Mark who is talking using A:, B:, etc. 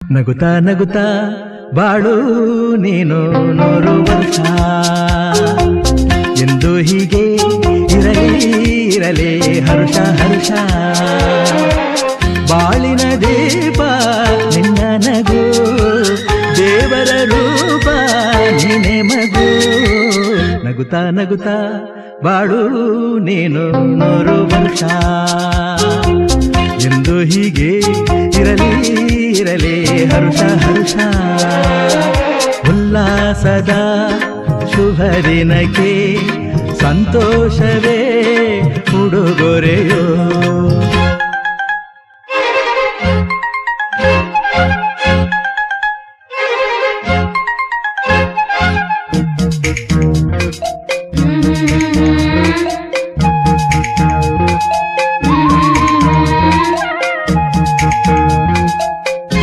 A: ನಗುತ್ತಾ ನಗುತ್ತಾ ಬಾಳು ನೀನು 100 ವರ್ಷ ಎಂದು ಹೀಗೆ ಇರಲಿ ಇರಲಿ ಹರ್ಷ ಹರ್ಷ ಬಾಳಿನ ದೀಪ ನಿನ್ನ ನಗು ದೇವರ ರೂಪ ನೀನೆ ಮಗು ನಗುತ್ತಾ ನಗುತ್ತಾ ಬಾಳು ನೀನು 100 ವರ್ಷ ಎಂದು ಹೀಗೆ ಇರಲಿ ಇರಲಿ ಹರ್ಷ ಹರ್ಷ ಉಲ್ಲಾಸದ ಶುಭ ದಿನಕ್ಕೆ ಸಂತೋಷವೇ ಉಡುಗೊರೆಯೋ